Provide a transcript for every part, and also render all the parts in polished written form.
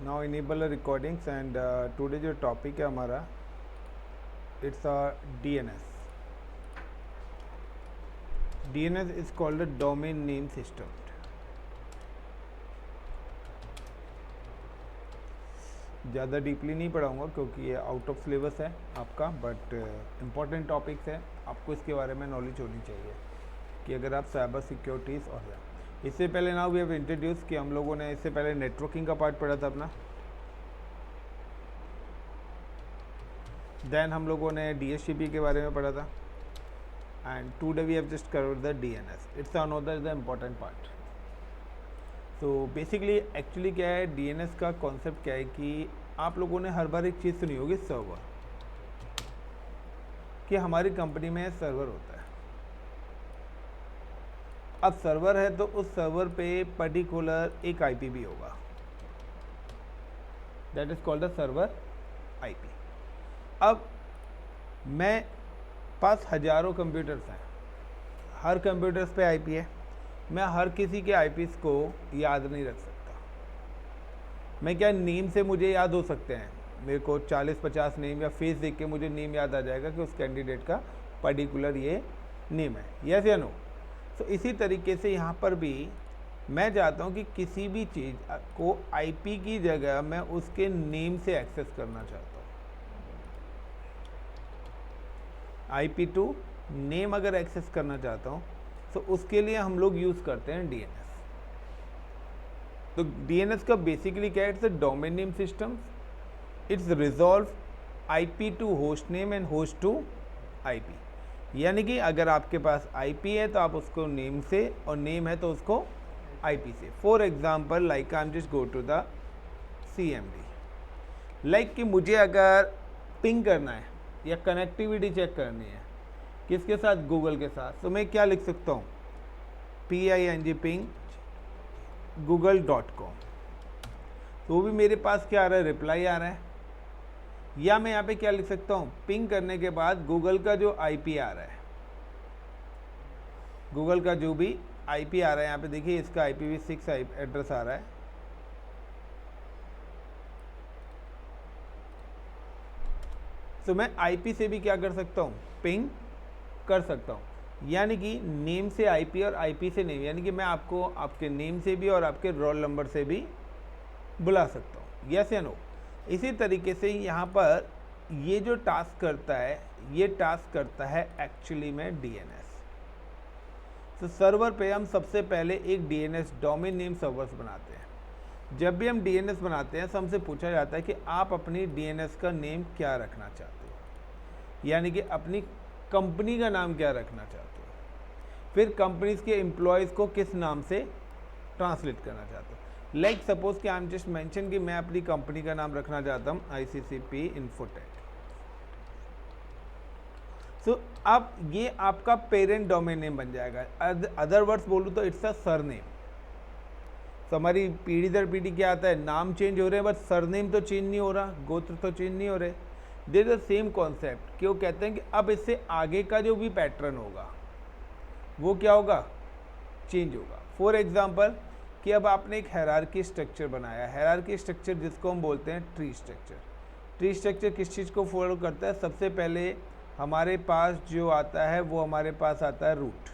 Now enable recordings and today जो topic है हमारा it's a DNS. DNS is called a domain name system. ज़्यादा deeply नहीं पढ़ाऊँगा क्योंकि ये आउट ऑफ सिलेबस है आपका, बट इम्पॉर्टेंट टॉपिक्स है, आपको इसके बारे में नॉलेज होनी चाहिए कि अगर आप साइबर सिक्योरिटीज़ और इससे पहले नाउ वी हैव इंट्रोड्यूस कि हम लोगों ने इससे पहले नेटवर्किंग का पार्ट पढ़ा था अपना. देन हम लोगों ने डीएचसीपी के बारे में पढ़ा था and today we have just covered the DNS. It's another the important part. तो बेसिकली एक्चुअली क्या है, डीएनएस का कॉन्सेप्ट क्या है कि आप लोगों ने हर बार एक चीज़ सुनी होगी, सर्वर, कि हमारी कंपनी में सर्वर होता है. अब सर्वर है तो उस सर्वर पे पर्टिकुलर एक आईपी भी होगा, that is called the server IP. अब मैं पास हजारों कंप्यूटर्स हैं, हर कंप्यूटर्स पे आईपी है. मैं हर किसी के आईपीस को याद नहीं रख सकता. मैं क्या, नेम से मुझे याद हो सकते हैं, मेरे को 40-50 नेम या फेस देख के मुझे नेम याद आ जाएगा कि उस कैंडिडेट का पर्टिकुलर ये नेम है, यस या नो. तो इसी तरीके से यहाँ पर भी मैं चाहता हूँ कि किसी भी चीज़ को आईपी की जगह मैं उसके नेम से एक्सेस करना चाहता हूँ. आईपी टू नेम अगर एक्सेस करना चाहता हूँ तो उसके लिए हम लोग यूज़ करते हैं डीएनएस. तो डीएनएस का बेसिकली क्या है, it's a domain name system. It's resolve IP to host name and host to IP. यानी कि अगर आपके पास आईपी है तो आप उसको नेम से, और नेम है तो उसको आईपी से. For example like I am just go to the CMD, like कि मुझे अगर पिंग करना है या कनेक्टिविटी चेक करनी है किसके साथ, गूगल के साथ, तो मैं क्या लिख सकता हूँ, PING पिंग google.com. तो वो भी मेरे पास क्या आ रहा है, रिप्लाई आ रहा है. या मैं यहाँ पे क्या लिख सकता हूँ, पिंग करने के बाद गूगल का जो आईपी आ रहा है, गूगल का जो भी आईपी आ रहा है, यहाँ पे देखिए इसका IPv6 एड्रेस आ रहा है. तो मैं आईपी से भी क्या कर सकता हूँ, पिंग कर सकता हूँ. यानी कि नेम से आईपी और आईपी से नेम, यानी कि मैं आपको आपके नेम से भी और आपके रोल नंबर से भी बुला सकता हूँ, यस या नो. इसी तरीके से यहाँ पर ये जो टास्क करता है, ये टास्क करता है एक्चुअली में डीएनएस. तो सर्वर पे हम सबसे पहले एक डीएनएस डोमेन नेम सर्वर्स बनाते हैं. जब भी हम डीएनएस बनाते हैं तो हमसे पूछा जाता है कि आप अपनी डीएनएस का नेम क्या रखना चाहते हो, यानी कि अपनी कंपनी का नाम क्या रखना चाहते हो. फिर कंपनीज के एम्प्लॉयज़ को किस नाम से ट्रांसलेट करना चाहते हो. लाइक सपोज कि आई एम जस्ट मेंशन कि मैं अपनी कंपनी का नाम रखना चाहता हूँ ICCP इन्फोटेक. सो अब ये आपका पेरेंट डोमेन नेम बन जाएगा. अदर वर्ड्स बोलूँ तो इट्स अ सरनेम. तो हमारी पीढ़ी दर पीढ़ी क्या आता है, नाम चेंज हो रहे हैं बट सरनेम तो चेंज नहीं हो रहा, गोत्र तो चेंज नहीं हो रहे. दे द सेम कॉन्सेप्ट कि वो कहते हैं कि अब इससे आगे का जो भी पैटर्न होगा वो क्या होगा, चेंज होगा. फॉर एग्जाम्पल कि अब आपने एक हायरार्की स्ट्रक्चर बनाया. हायरार्की स्ट्रक्चर जिसको हम बोलते हैं ट्री स्ट्रक्चर. ट्री स्ट्रक्चर किस चीज़ को फॉलो करता है, सबसे पहले हमारे पास जो आता है वो हमारे पास आता है रूट.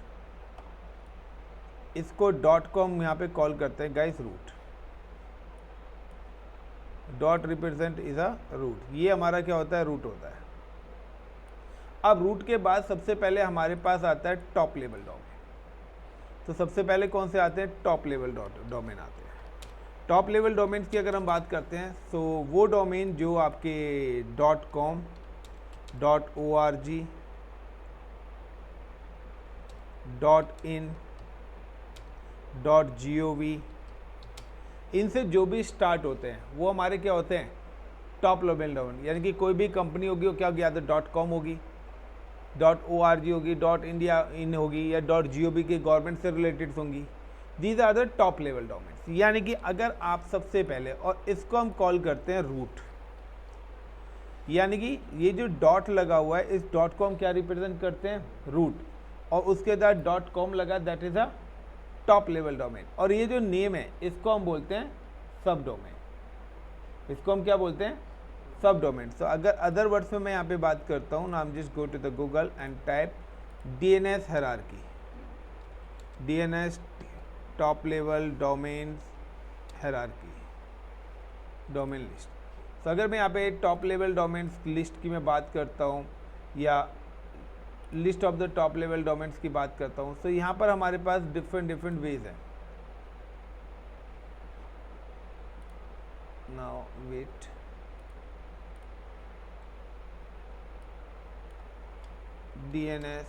इसको .com यहाँ पे कॉल करते हैं guys, root. Dot represent is a root. ये हमारा क्या होता है, रूट होता है. अब रूट के बाद सबसे पहले हमारे पास आता है टॉप लेवल डोमेन. तो सबसे पहले कौन से आते हैं, टॉप लेवल डोमेन आते हैं. टॉप लेवल डोमेन्स की अगर हम बात करते हैं तो वो डोमेन जो आपके .com, .org, .in, .gov, इनसे जो भी स्टार्ट होते हैं वो हमारे क्या होते हैं, टॉप लेवल डोमेन. यानी कि कोई भी कंपनी होगी वो क्या होगी, या तो .com होगी, .org होगी, .india होगी, या .gov की गवर्नमेंट से रिलेटेड होंगी. These are the top level domains. यानी कि अगर आप सबसे पहले, और इसको हम कॉल करते हैं रूट, यानी कि ये जो डॉट लगा हुआ है इस डॉट को हम क्या रिप्रेजेंट करते हैं, रूट, और उसके बाद .com लगा, that is a top level domain. और ये जो नेम है इसको हम बोलते हैं सब डोमेन. इसको हम क्या बोलते हैं, सब डोमेन। तो अगर अदर वर्ड्स में मैं यहाँ पे बात करता हूँ, नाम just go to the Google and type DNS hierarchy, DNS top level domain hierarchy, domain list. तो अगर मैं यहाँ पे टॉप लेवल डोमेन्स लिस्ट की मैं बात करता हूँ या list of the top level domains की बात करता हूँ, तो यहाँ पर हमारे पास डिफरेंट वेज है। Now wait, DNS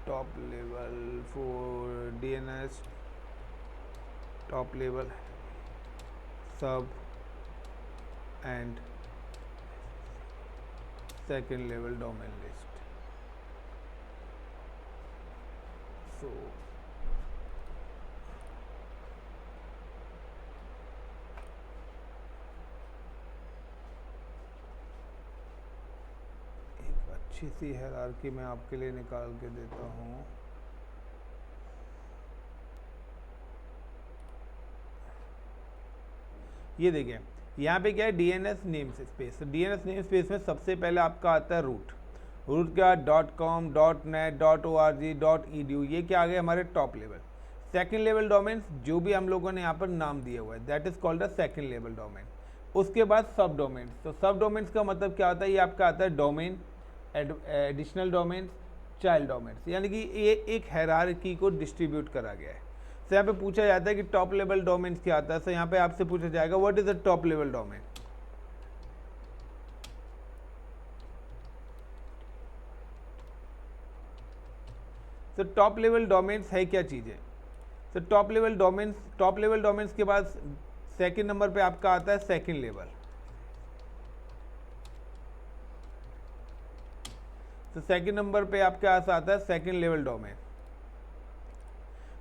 top level for DNS top level sub and second level domain list. So एक अच्छी सी हायरार्की मैं आपके लिए निकाल के देता हूँ। ये देखिए यहाँ पे क्या है, DNS नेम स्पेस। तो DNS नेम स्पेस में सबसे पहले आपका आता है रूट का .com .net .org .edu, ये क्या आ गया हमारे top level. Second level domains जो भी हम लोगों ने यहाँ पर नाम दिया हुआ है, that is called a second level domain. उसके बाद सब डोमेन्स। तो सब डोमेन्स का मतलब क्या होता है, ये आपका आता है domain, additional domains, child domains, यानी कि ये एक हायरार्की को डिस्ट्रीब्यूट करा गया है। तो यहाँ पे पूछा जाता है कि टॉप लेवल डोमेन्स क्या आता है। तो यहाँ पे आपसे पूछा जाएगा what is the top level domain. तो टॉप लेवल डोमेन्स है क्या चीज़ है। तो टॉप लेवल डोमेन्स के बाद सेकंड नंबर पे आपका आता है सेकंड लेवल। तो सेकंड नंबर पे आपके पास आता है second level domain.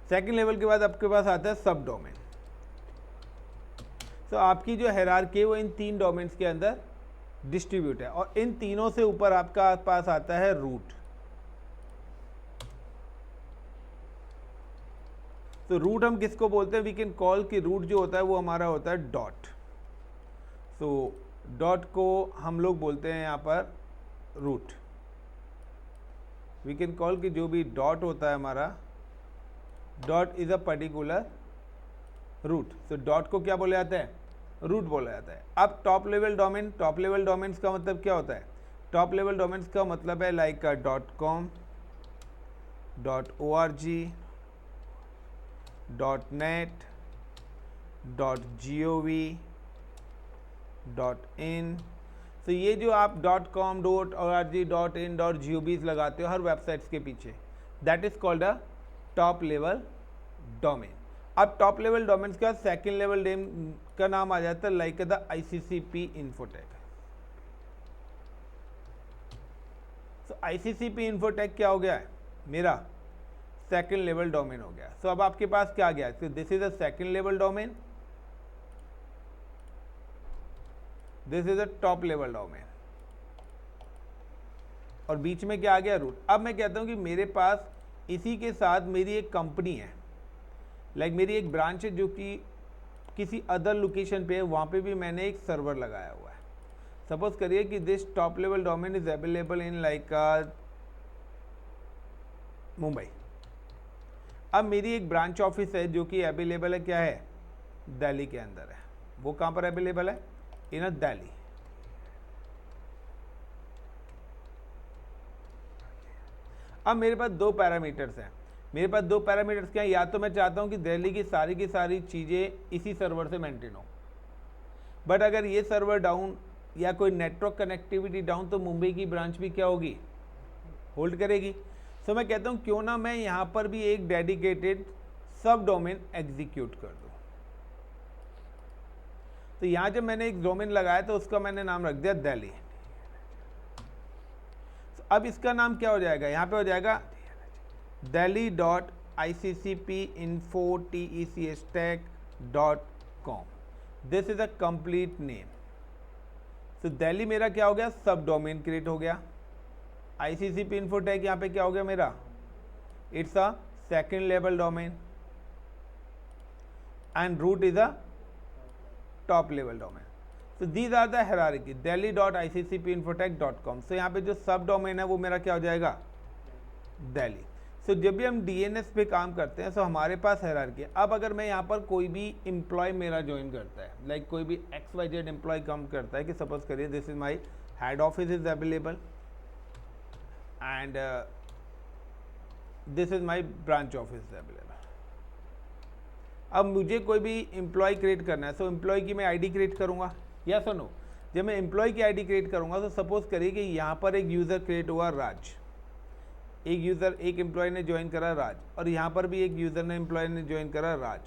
Second level के बाद आपके पास आता है सब डोमेन। तो आपकी जो हायरार्की है वो इन तीन डोमेन्स के अंदर डिस्ट्रीब्यूट है, और इन तीनों से ऊपर आपका पास आता है रूट। तो रूट हम किसको बोलते हैं, वी कैन कॉल कि रूट जो होता है वो हमारा होता है डॉट। तो डॉट को हम लोग बोलते हैं यहाँ पर रूट। वी कैन कॉल कि जो भी डॉट होता है हमारा, dot is a particular root. तो डॉट को क्या बोला जाता है, रूट बोला जाता है। अब टॉप लेवल डोमेन्स का मतलब क्या होता है, टॉप लेवल डोमेन्स का मतलब है like .com .org .net .gov .in। तो ये जो आप .com .org .in .gov लगाते हो हर वेबसाइट्स के पीछे, that is called a top level domain. अब टॉप लेवल डोमेन्स का सेकंड लेवल का नाम आ जाता है लाइक द ICCP इन्फोटेक। तो ICCP इन्फोटेक क्या हो गया है, मेरा सेकंड लेवल डोमेन हो गया। तो अब आपके पास क्या आ गया, तो this is a second level domain, this is a top level domain, और बीच में क्या आ गया, रूट। अब मैं कहता हूं कि मेरे पास इसी के साथ मेरी एक कंपनी है, लाइक मेरी एक ब्रांच है जो कि किसी अदर लोकेशन पे है, वहाँ पे भी मैंने एक सर्वर लगाया हुआ है। सपोज करिए कि this top level domain is available in like Mumbai. अब मेरी एक ब्रांच ऑफिस है जो कि अवेलेबल है, क्या है, दिल्ली के अंदर है। वो कहाँ पर अवेलेबल है, इन दिल्ली। अब मेरे पास दो पैरामीटर्स हैं, क्या है, या तो मैं चाहता हूं कि दिल्ली की सारी चीज़ें इसी सर्वर से मेंटेन हो, बट अगर ये सर्वर डाउन या कोई नेटवर्क कनेक्टिविटी डाउन तो मुंबई की ब्रांच भी क्या होगी, होल्ड करेगी। तो मैं कहता हूं क्यों ना मैं यहां पर भी एक डेडिकेटेड सब डोमेन एग्जीक्यूट कर दूं। तो यहां जब मैंने एक डोमेन लगाया तो उसका मैंने नाम रख दिया दिल्ली। तो अब इसका नाम क्या हो जाएगा, यहां पे हो जाएगा delhi.iccpinfo.tech.com। This is a complete name. तो दिल्ली मेरा क्या हो गया, सब डोमेन क्रिएट हो गया। ICCP इन्फोटेक यहाँ पे क्या हो गया मेरा, it's a second level domain. and root is a top level domain. So these are the hierarchy delhi.iccpinfotech.com. so यहाँ पे जो सब डोमेन है वो मेरा क्या हो जाएगा, दिल्ली. सो जब भी हम डीएनएस पे काम करते हैं, सो हमारे पास हायरार्की है. अब अगर मैं यहाँ पर कोई भी एम्प्लॉय मेरा ज्वाइन करता है, लाइक कोई भी XYZ एम्प्लॉय काम करता है, कि सपोज करिए this is my head office is available and this is my branch office is available. अब मुझे कोई भी एम्प्लॉय क्रिएट करना है, सो एम्प्लॉय की मैं आईडी क्रिएट करूँगा, या सो नो. जब मैं एम्प्लॉय की आईडी क्रिएट करूँगा, तो सपोज करिए कि यहाँ पर एक यूज़र क्रिएट हुआ राज, एक एम्प्लॉय ने ज्वाइन करा राज, और यहाँ पर भी एक यूज़र ने एम्प्लॉय ने ज्वाइन करा राज.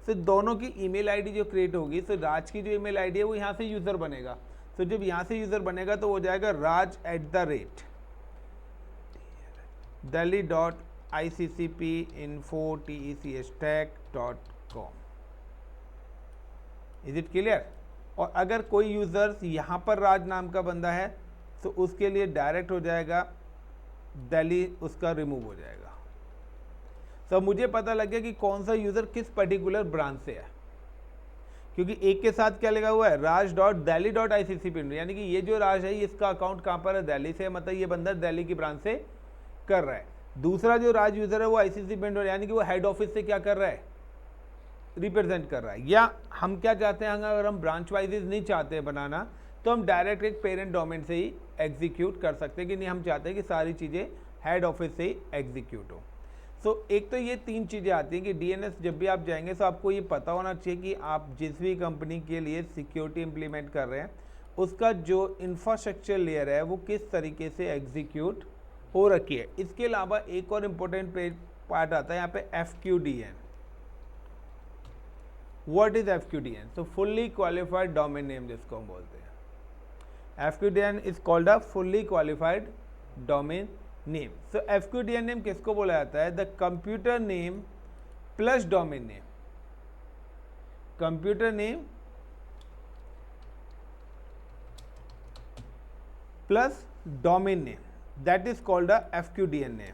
सो दोनों की ईमेल आईडी जो क्रिएट होगी, सो राज की जो ईमेल आईडी है वो यहाँ से यूज़र बनेगा. सो जब यहाँ से यूज़र बनेगा तो हो जाएगा raj@delhi.iccpinfotech.com. Is it clear? और अगर कोई यूज़र्स यहाँ पर राज नाम का बंदा है, तो उसके लिए डायरेक्ट हो जाएगा दिल्ली, उसका रिमूव हो जाएगा. तो मुझे पता लग गया कि कौन सा यूज़र किस पर्टिकुलर ब्रांच से है, क्योंकि एक के साथ क्या लगा हुआ है, raj.delhi.iccp, यानी कि ये जो राज है इसका अकाउंट कहाँ पर है, दिल्ली से, मतलब ये बंदा दिल्ली की ब्रांच से कर रहा है. दूसरा जो राज यूज़र है वो ICC पेंडोर, यानी कि वो हेड ऑफिस से क्या कर रहा है, रिप्रेजेंट कर रहा है. या हम क्या चाहते हैं, अगर हम ब्रांच वाइजेज नहीं चाहते हैं बनाना, तो हम डायरेक्ट एक पेरेंट डोमेन से ही एग्जीक्यूट कर सकते हैं, कि नहीं हम चाहते हैं कि सारी चीज़ें हेड ऑफिस से ही एग्जीक्यूट हो. सो एक तो ये 3 चीज़ें आती हैं कि डीएनएस जब भी आप जाएंगे, तो आपको ये पता होना चाहिए कि आप जिस भी कंपनी के लिए सिक्योरिटी इंप्लीमेंट कर रहे हैं, उसका जो इंफ्रास्ट्रक्चर लेयर है वो किस तरीके से एग्जीक्यूट हो रखी है. इसके अलावा एक और इम्पोर्टेंट पार्ट आता है यहाँ पे FQDN. What is FQDN? तो फुल्ली क्वालिफाइड डोमेन नेम जिसको हम बोलते हैं. FQDN is called a fully qualified domain name. So FQDN name किसको बोला जाता है, the computer name plus domain name. Computer name plus domain name, that is called a FQDN name.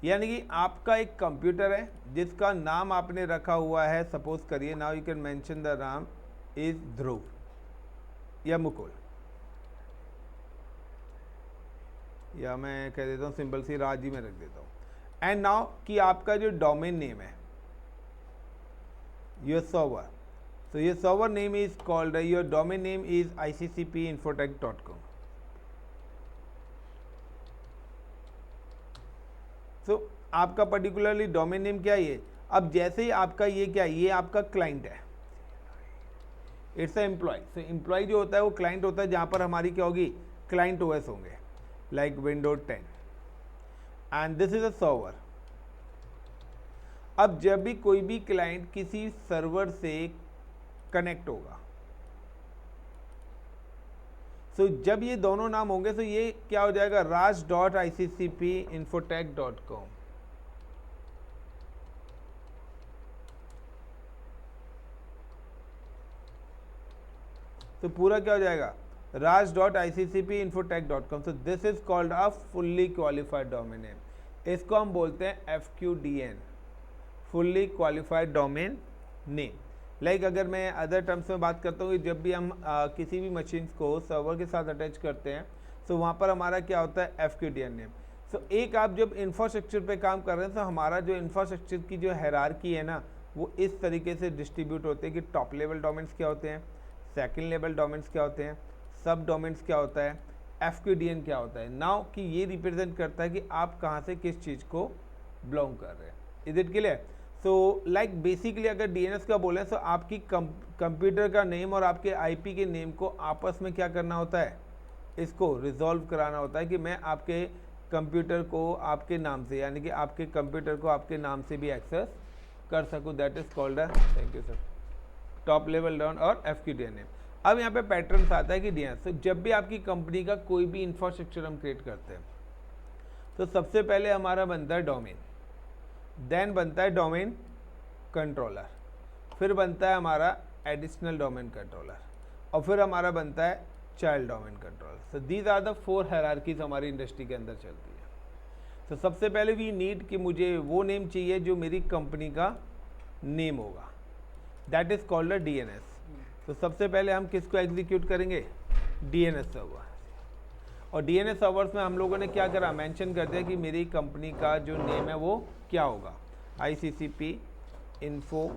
यानी कि आपका एक कंप्यूटर है जिसका नाम आपने रखा हुआ है, सपोज करिए, now you can mention the नाम इज ध्रुव या मुकुल, या मैं कह देता हूँ सिंपल सी राज ही में रख देता हूँ. एंड नाउ कि आपका जो डोमेन नेम है your server, so your server name is called, your domain name is iccpinfotech.com. तो आपका पर्टिकुलरली डोमेन नेम क्या है ये. अब जैसे ही आपका ये क्या है, ये आपका क्लाइंट है, it's a employ. So employ जो होता है वो क्लाइंट होता है, जहाँ पर हमारी क्या होगी, क्लाइंट OS होंगे, like Windows 10, and this is a server. अब जब भी कोई भी क्लाइंट किसी सर्वर से कनेक्ट होगा, सो जब ये दोनों नाम होंगे, तो ये क्या हो जाएगा, raj.iccpinfotech.com. तो पूरा क्या हो जाएगा, raj.iccpinfotech.com. So this is called a fully qualified domain name. इसको हम बोलते हैं FQDN, fully qualified domain name. Like अगर मैं अदर टर्म्स में बात करता हूँ कि जब भी हम किसी भी मशीन को सर्वर के साथ अटैच करते हैं, तो वहाँ पर हमारा क्या होता है, FQDN नेम. सो एक आप जब इंफ्रास्ट्रक्चर पे काम कर रहे हैं, तो हमारा जो इंफ्रास्ट्रक्चर की जो हायरार्की है ना, वो इस तरीके से डिस्ट्रीब्यूट होते हैं कि टॉप लेवल डोमेन्स क्या होते हैं, सेकंड लेवल डोमेन्स क्या होते हैं, सब डोमेन्स क्या होता है, FQDN क्या होता है. नाउ कि ये रिप्रेजेंट करता है कि आप कहाँ से किस चीज़ को बिलोंग कर रहे हैं. Is it clear? So like basically अगर DNS का बोलें, तो आपकी कंप्यूटर का नेम और आपके IP के नेम को आपस में क्या करना होता है, इसको रिजॉल्व कराना होता है, कि मैं आपके कंप्यूटर को आपके नाम से, यानी कि आपके कंप्यूटर को आपके नाम से भी एक्सेस कर सकूं. That is called a, thank you sir, top level down और FQDN नेम. अब यहाँ पे पैटर्न आता है कि DNS. तो जब भी आपकी कंपनी का कोई भी इंफ्रास्ट्रक्चर हम क्रिएट करते हैं, तो सबसे पहले हमारा बनता है डोमेन, देन बनता है डोमेन कंट्रोलर, फिर बनता है हमारा एडिशनल डोमेन कंट्रोलर, और फिर हमारा बनता है child domain controller. So these are the 4 hierarchies हमारी इंडस्ट्री के अंदर चलती है. तो सबसे पहले वी नीड कि मुझे वो नेम चाहिए जो मेरी कंपनी का नेम होगा, that is called a DNS। तो सबसे पहले हम किसको एग्जीक्यूट करेंगे, DNS सर्वर। और DNS सर्वर्स में हम लोगों ने क्या करा, मेंशन कर दिया कि मेरी कंपनी का जो नेम है वो क्या होगा, ICCP info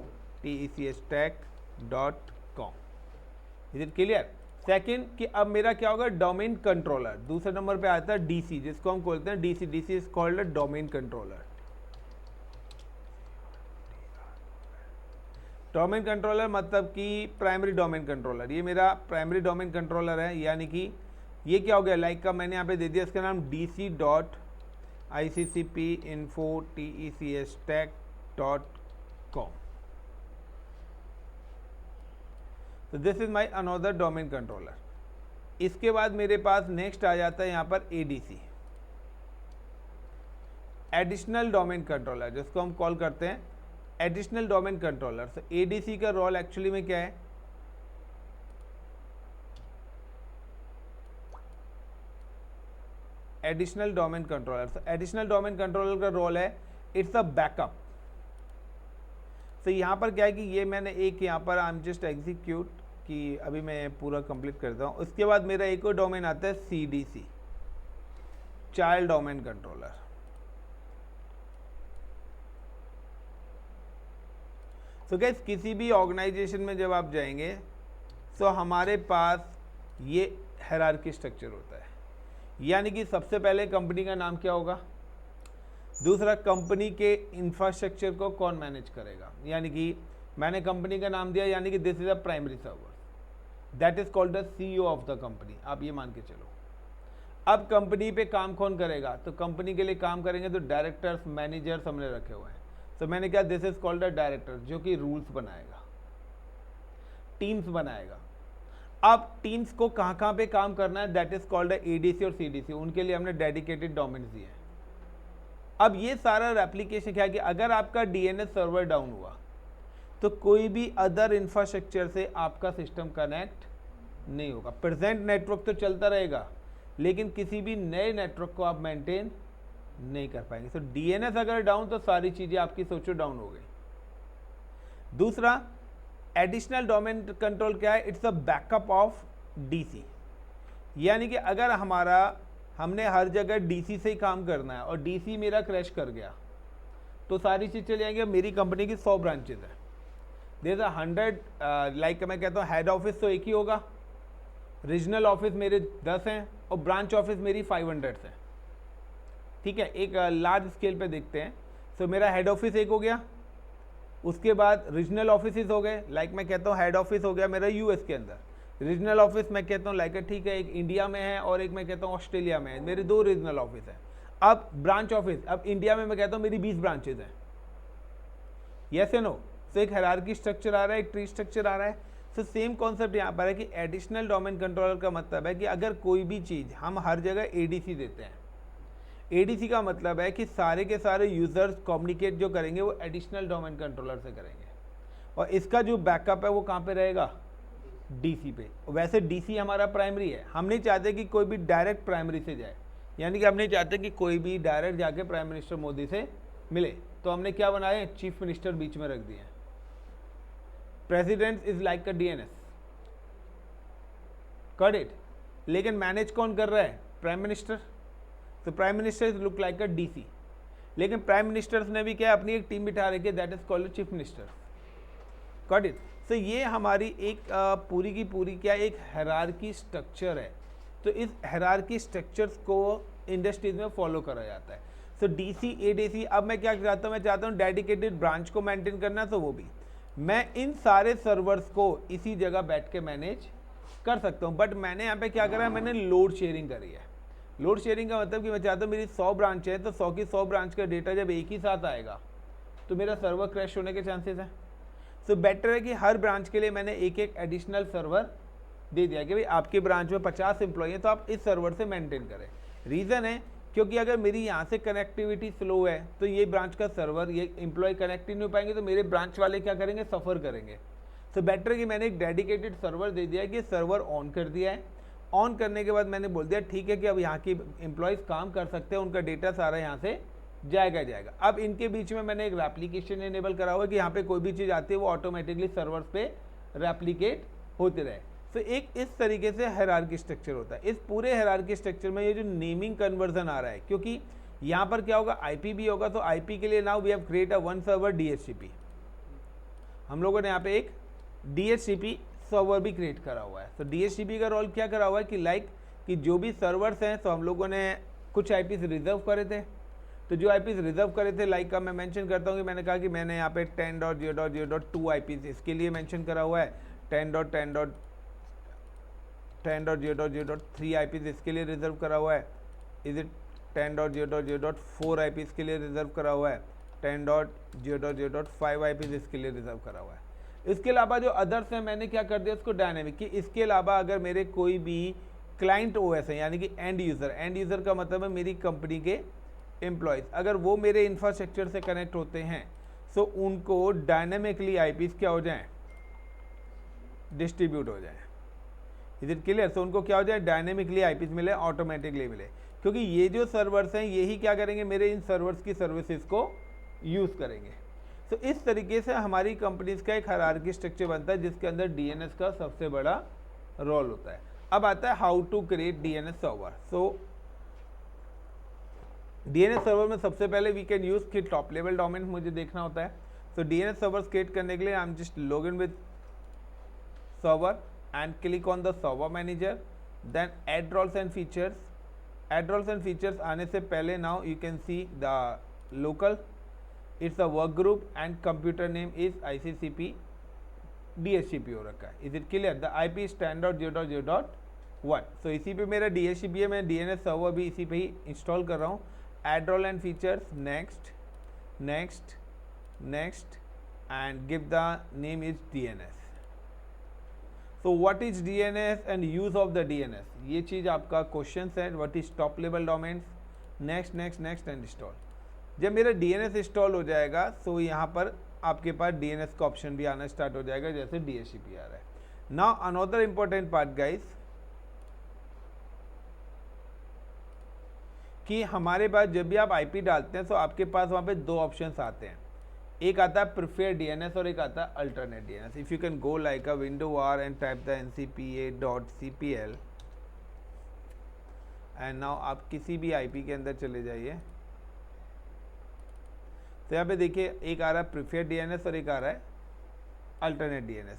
TECSTACK.com। Is it clear. Second कि अब मेरा क्या होगा, डोमेन कंट्रोलर। दूसरे नंबर पे आता है DC, जिसको हम बोलते हैं DC। DC is called a domain controller. Domain controller मतलब कि प्राइमरी डोमेन कंट्रोलर। ये मेरा प्राइमरी डोमेन कंट्रोलर है, यानी कि ये क्या हो गया, लाइक का मैंने यहाँ पे दे दिया इसका नाम dc.ICCP-info-TECSTACK.com। तो this is my another domain controller. इसके बाद मेरे पास नेक्स्ट आ जाता है यहाँ पर ADC, एडिशनल डोमेन कंट्रोलर, जिसको हम कॉल करते हैं एडिशनल डोमेन कंट्रोलर। तो ADC का रोल एक्चुअली में क्या है, एडिशनल डोमेन कंट्रोलर। तो एडिशनल डोमेन कंट्रोलर का रोल है, इट्स अ बैकअप। तो यहाँ पर क्या है कि ये मैंने एक यहाँ पर आई एम जस्ट एग्जीक्यूट कि अभी मैं पूरा कंप्लीट करता हूँ। उसके बाद मेरा एक और डोमेन आता है CDC, चाइल्ड डोमेन कंट्रोलर। तो गाइस किसी भी ऑर्गेनाइजेशन में जब आप जाएंगे तो हमारे पास ये हायरार्की स्ट्रक्चर होता है, यानी कि सबसे पहले कंपनी का नाम क्या होगा, दूसरा कंपनी के इंफ्रास्ट्रक्चर को कौन मैनेज करेगा, यानी कि मैंने कंपनी का नाम दिया, यानी कि this is a primary server, that is called the CEO of the company. आप ये मान के चलो। अब कंपनी पे काम कौन करेगा, तो कंपनी के लिए काम करेंगे तो डायरेक्टर्स, मैनेजर्स हमने रखे हुए हैं। तो मैंने क्या, this is called a director, जो कि रूल्स बनाएगा, टीम्स बनाएगा। अब टीम्स को कहाँ पे काम करना है, दैट इज कॉल्ड ADC और CDC। उनके लिए हमने डेडिकेटेड डोमेन्स दिए हैं। अब ये सारा एप्लीकेशन क्या है कि अगर आपका DNS सर्वर डाउन हुआ तो कोई भी अदर इंफ्रास्ट्रक्चर से आपका सिस्टम कनेक्ट नहीं होगा। प्रेजेंट नेटवर्क तो चलता रहेगा, लेकिन किसी भी नए नेटवर्क को आप मेंटेन नहीं कर पाएंगे। तो DNS अगर डाउन तो सारी चीजें आपकी सोचो डाउन हो गई। दूसरा एडिशनल डोमेन कंट्रोल क्या है, it's a backup of DC, यानी कि अगर हमने हर जगह DC से ही काम करना है और DC मेरा क्रैश कर गया तो सारी चीज़ चली जाएंगी। मेरी कंपनी की 100 ब्रांचेज है, देयर आर 100, लाइक मैं कहता हूँ हेड ऑफिस तो एक ही होगा, रीजनल ऑफिस मेरे 10 हैं और ब्रांच ऑफिस मेरी 500 हैं। ठीक है, एक लार्ज स्केल पे देखते हैं। तो मेरा हेड ऑफिस एक हो गया, उसके बाद रीजनल ऑफिस हो गए, लाइक मैं कहता हूँ हेड ऑफिस हो गया मेरा US के अंदर, रीजनल ऑफिस मैं कहता हूँ लाइक ठीक है, एक इंडिया में है और एक मैं कहता हूँ ऑस्ट्रेलिया में है, मेरे 2 रीजनल ऑफिस हैं। अब ब्रांच ऑफिस, अब इंडिया में मैं कहता हूँ मेरी 20 ब्रांचेज हैं, यस या नो। तो एक हायरार्की स्ट्रक्चर आ रहा है, एक ट्री स्ट्रक्चर आ रहा है। तो सेम कॉन्सेप्ट यहाँ पर है कि एडिशनल डोमेन कंट्रोलर का मतलब है कि अगर कोई भी चीज़ हम हर जगह ADC देते हैं, ADC का मतलब है कि सारे के सारे यूजर्स कम्युनिकेट जो करेंगे वो एडिशनल डोमेन कंट्रोलर से करेंगे, और इसका जो बैकअप है वो कहाँ पे रहेगा, DC पे। वैसे DC हमारा प्राइमरी है, हम नहीं चाहते कि कोई भी डायरेक्ट प्राइमरी से जाए, यानी कि हम नहीं चाहते कि कोई भी डायरेक्ट जाके प्राइम मिनिस्टर मोदी से मिले। तो हमने क्या बनाए, चीफ मिनिस्टर बीच में रख दिए। President is like a DNS, got it. लेकिन मैनेज कौन कर रहा है, प्राइम मिनिस्टर। तो prime minister is look like a DC, लेकिन प्राइम मिनिस्टर्स ने भी क्या अपनी एक टीम बिठा रखी है, that is called chief minister, got it. तो ये हमारी एक पूरी की पूरी क्या एक हायरार्की स्ट्रक्चर है। तो इस हायरार्की स्ट्रक्चर्स को इंडस्ट्रीज में फॉलो करा जाता है। तो DC ADC, अब मैं क्या चाहता हूँ, मैं चाहता हूँ डेडिकेटेड ब्रांच को मेंटेन करना, तो वो भी मैं इन सारे सर्वर्स को इसी जगह बैठ के मैनेज कर सकता हूँ। बट मैंने यहाँ पे क्या करा है, मैंने लोड शेयरिंग करी है। लोड शेयरिंग का मतलब कि मैं चाहता हूँ मेरी 100 ब्रांच है, तो 100 की 100 ब्रांच का डेटा जब एक ही साथ आएगा तो मेरा सर्वर क्रैश होने के चांसेस हैं। तो बेटर है कि हर ब्रांच के लिए मैंने एक एक एडिशनल सर्वर दे दिया कि भाई आपकी ब्रांच में 50 एम्प्लॉय हैं तो आप इस सर्वर से मेंटेन करें। रीज़न है क्योंकि अगर मेरी यहाँ से कनेक्टिविटी स्लो है तो ये ब्रांच का सर्वर, ये एम्प्लॉय कनेक्ट ही नहीं हो पाएंगे, तो मेरे ब्रांच वाले क्या करेंगे, सफ़र करेंगे। तो बेटर है कि मैंने एक डेडिकेटेड सर्वर दे दिया है कि सर्वर ऑन कर दिया है ऑन करने के बाद मैंने बोल दिया ठीक है कि अब यहाँ की एम्प्लॉयज़ काम कर सकते हैं, उनका डेटा सारा यहाँ से जाएगा। अब इनके बीच में मैंने एक रेप्लिकेशन इनेबल करा हुआ है कि यहाँ पे कोई भी चीज़ आती है वो ऑटोमेटिकली सर्वर्स पे रेप्लिकेट होते रहे। तो एक इस तरीके से हायरार्की स्ट्रक्चर होता है। इस पूरे हायरार्की स्ट्रक्चर में ये जो नेमिंग कन्वर्जन आ रहा है, क्योंकि यहाँ पर क्या होगा, आईपी भी होगा, तो आईपी के लिए now we have create a one server DHCP. हम लोगों ने यहाँ पे एक डीएचसीपी सर्वर भी क्रिएट करा हुआ है। तो डीएचसीपी का रोल क्या करा हुआ है कि कि जो भी सर्वर्स हैं, तो हम लोगों ने कुछ आईपीज रिजर्व करे थे। तो जो आईपीज रिजर्व करे थे लाइक का मैं मेंशन करता हूँ कि मैंने कहा कि मैंने यहाँ पे 10.0.0.2 आईपीज इसके लिए मेंशन करा हुआ है, 10.0.0.3 आईपीज इसके लिए रिजर्व करा हुआ है, इज इट 10.0.0.4 आईपीज के लिए रिजर्व करा हुआ है, 10.0.0.5 आईपीज इसके लिए रिजर्व करा हुआ है। इसके अलावा जो अदर्स हैं मैंने क्या कर दिया उसको डायनेमिक, कि इसके अलावा अगर मेरे कोई भी क्लाइंट ओएस है यानी कि एंड यूज़र का मतलब है मेरी कंपनी के एम्प्लॉयज़, अगर वो मेरे इंफ्रास्ट्रक्चर से कनेक्ट होते हैं तो उनको डायनेमिकली आईपीज क्या हो जाएं, डिस्ट्रीब्यूट हो जाएं। Is it clear? तो उनको क्या हो जाए, डायनेमिकली आईपीज मिले, ऑटोमेटिकली मिले, क्योंकि ये जो सर्वर्स हैं यही क्या करेंगे, मेरे इन सर्वर्स की सर्विसेज को यूज़ करेंगे। तो इस तरीके से हमारी कंपनीज का एक हायरार्की स्ट्रक्चर बनता है जिसके अंदर डीएनएस का सबसे बड़ा रोल होता है। अब आता है how to create DNS server. So DNS server में सबसे पहले वी कैन यूज कि टॉप लेवल डोमेन मुझे देखना होता है। तो डीएनएस सर्वर क्रिएट करने के लिए I am just log in with server and click on the server manager, then add roles and features. Add roles and features आने से पहले now you can see the local, it's a work group and computer name is ICCP DHCP हो रखा है। Is it clear? The IP standard 0.0.1। So इसी पे मेरा DHCP है, मैं DNS सर्वर भी इसी पे ही इंस्टॉल कर रहा हूँ। Add role and features, next next next and give the name is DNS। So what is DNS and use of the DNS, ये चीज़ आपका क्वेश्चन है। What is top level domains, next next next and install. जब मेरा DNS install हो जाएगा तो यहाँ पर आपके पास DNS का ऑप्शन भी आना स्टार्ट हो जाएगा जैसे DHCP आ रहा है। Now another important part guys, कि हमारे पास जब भी आप IP डालते हैं तो आपके पास वहाँ पे दो ऑप्शंस आते हैं, एक आता है प्रिफेयर DNS और एक आता है alternate DNS। If you can go like a window R and type the ncpa.cpl and now आप किसी भी IP के अंदर चले जाइए, तो यहाँ पे देखिए एक आ रहा है प्रिफेयर DNS और एक आ रहा है अल्टरनेट DNS।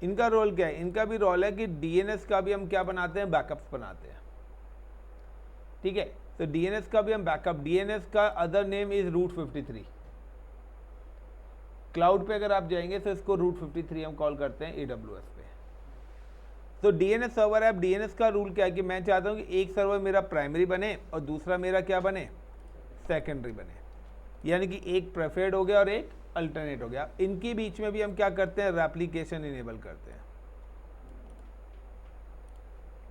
इनका रोल क्या है? इनका भी रोल है कि DNS का भी हम क्या बनाते हैं, बैकअप्स बनाते हैं। ठीक है, तो DNS का भी हम बैकअप, DNS का other name is root 53। Cloud पे अगर आप जाएंगे तो इसको रूट 53 हम कॉल करते हैं AWS पे। तो DNS सर्वर ऐप, DNS का रूल क्या है कि मैं चाहता हूँ कि एक सर्वर मेरा प्राइमरी बने और दूसरा मेरा क्या बने, सेकेंडरी बने, यानी कि एक प्रेफर्ड हो गया और एक अल्टरनेट हो गया। इनके बीच में भी हम क्या करते हैं, रेप्लिकेशन इनेबल करते हैं,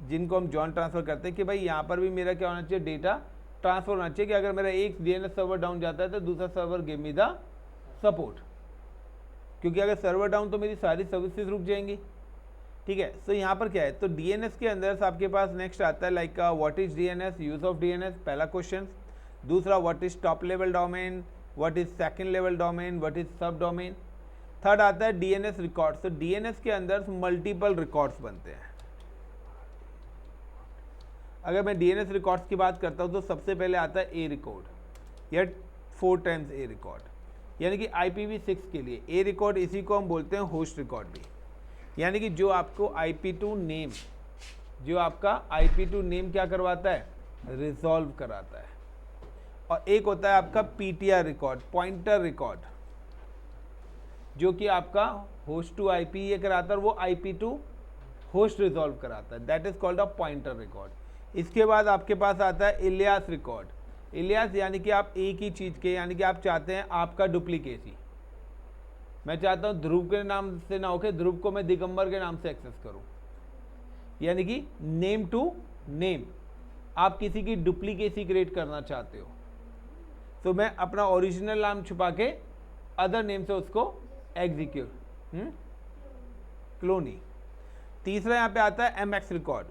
जिनको हम जॉइंट ट्रांसफर करते हैं कि भाई यहाँ पर भी मेरा क्या होना चाहिए, डेटा ट्रांसफर होना चाहिए कि अगर मेरा एक DNS सर्वर डाउन जाता है तो दूसरा server give me the support, क्योंकि अगर सर्वर डाउन तो मेरी सारी सर्विसेज रुक जाएंगी। ठीक है, तो यहाँ पर क्या है, तो DNS के अंदर आपके पास नेक्स्ट आता है like what is DNS, use of DNS, पहला क्वेश्चन। दूसरा what is top level domain, what is second level domain, what is सब डोमेन। थर्ड आता है DNS रिकॉर्ड्स। तो DNS के अंदर मल्टीपल रिकॉर्ड्स बनते हैं। अगर मैं DNS रिकॉर्ड्स की बात करता हूँ तो सबसे पहले आता है A रिकॉर्ड या 4 टाइम्स A रिकॉर्ड, यानी कि IPv6 के लिए A रिकॉर्ड, इसी को हम बोलते हैं होस्ट रिकॉर्ड भी, यानी कि जो आपको IP2 नेम, जो आपका IP2 नेम क्या करवाता है, रिजॉल्व कराता है। और एक होता है आपका PTR रिकॉर्ड, पॉइंटर रिकॉर्ड, जो कि आपका होस्ट टू IP ये कराता है और वो IP2 होस्ट रिजॉल्व कराता है, that is called a pointer record. इसके बाद आपके पास आता है इलियास रिकॉर्ड। इलियास यानी कि आप एक ही चीज़ के, यानी कि आप चाहते हैं आपका डुप्लीकेसी, मैं चाहता हूँ ध्रुव के नाम से ना होके ध्रुव को मैं दिगंबर के नाम से एक्सेस करूँ, यानी कि नेम टू नेम, आप किसी की डुप्लीकेसी क्रिएट करना चाहते हो तो मैं अपना ओरिजिनल नाम छुपा के अदर नेम से उसको एग्जीक्यूट, क्लोनी। तीसरा यहाँ पे आता है MX record.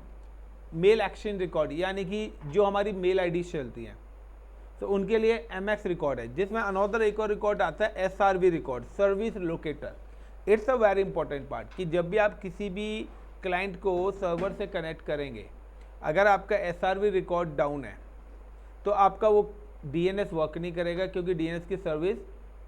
Mail exchange record, यानी कि जो हमारी मेल आईडी चलती हैं, तो उनके लिए MX रिकॉर्ड है, जिसमें अनदर एक और रिकॉर्ड आता है SRV record, service locator. It's a very important part कि जब भी आप किसी भी क्लाइंट को सर्वर से कनेक्ट करेंगे, अगर आपका SRV रिकॉर्ड डाउन है तो आपका वो DNS वर्क नहीं करेगा, क्योंकि DNS की सर्विस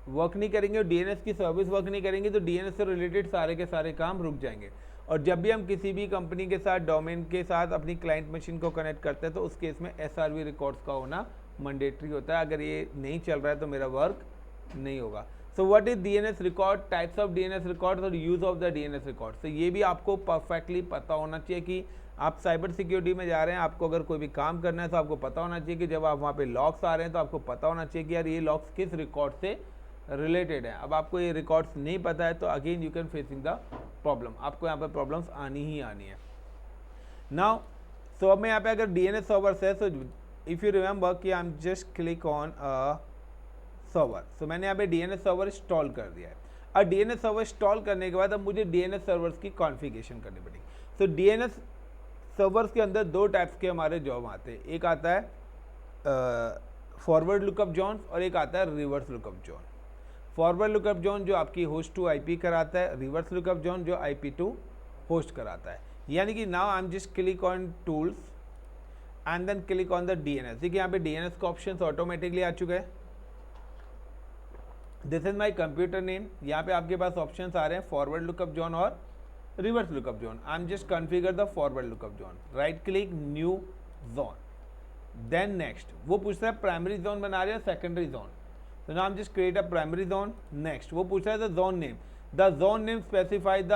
वर्क नहीं करेंगे, और DNS की सर्विस वर्क नहीं करेंगे तो DNS से रिलेटेड सारे के सारे काम रुक जाएंगे। और जब भी हम किसी भी कंपनी के साथ, डोमेन के साथ अपनी क्लाइंट मशीन को कनेक्ट करते हैं तो उस केस में SRV रिकॉर्ड्स का होना मैंडेटरी होता है। अगर ये नहीं चल रहा है तो मेरा वर्क नहीं होगा। So what is DNS record, types of DNS record और use of the DNS record. तो ये भी आपको परफेक्टली पता होना चाहिए कि आप साइबर सिक्योरिटी में जा रहे हैं, आपको अगर कोई भी काम करना है तो आपको पता होना चाहिए कि जब आप वहाँ पे लॉग्स आ रहे हैं तो आपको पता होना चाहिए कि यार ये लॉग्स किस रिकॉर्ड से रिलेटेड है। अब आपको ये रिकॉर्ड्स नहीं पता है तो again you can facing the problem, आपको यहाँ पे प्रॉब्लम्स आनी ही आनी है। नाउ सो अब मैं यहाँ पे अगर DNS सर्वर है, सो इफ़ यू रिमेंबर कि I am just click on server, so मैंने यहाँ पे DNS सर्वर इंस्टॉल कर दिया है। अब DNS सर्वर इंस्टॉल करने के बाद अब मुझे DNS सर्वर्स की कॉन्फ़िगरेशन करनी पड़ेगी। सो DNS सर्वर्स के अंदर दो टाइप्स के हमारे जॉब आते हैं, एक आता है फॉरवर्ड लुकअप जोन और एक आता है reverse lookup zone. Forward lookup zone जो आपकी होस्ट टू IP कराता है, रिवर्स लुकअप जोन जो IP टू होस्ट कराता है। यानी कि now I am just click on tools and then click on the DNS। देखिए यहाँ पे DNS का ऑप्शन ऑटोमेटिकली आ चुका है। This is my computer name, यहाँ पे आपके पास ऑप्शन आ रहे हैं फॉरवर्ड लुकअप जोन और reverse lookup zone. I am just configure the forward lookup zone, right click new zone, then next. वो पूछ रहा है प्राइमरी जोन बना रहे हैं सेकेंडरी जोन, तो now I am just create a primary zone. Next वो पूछ रहा है the zone name, the zone name specify the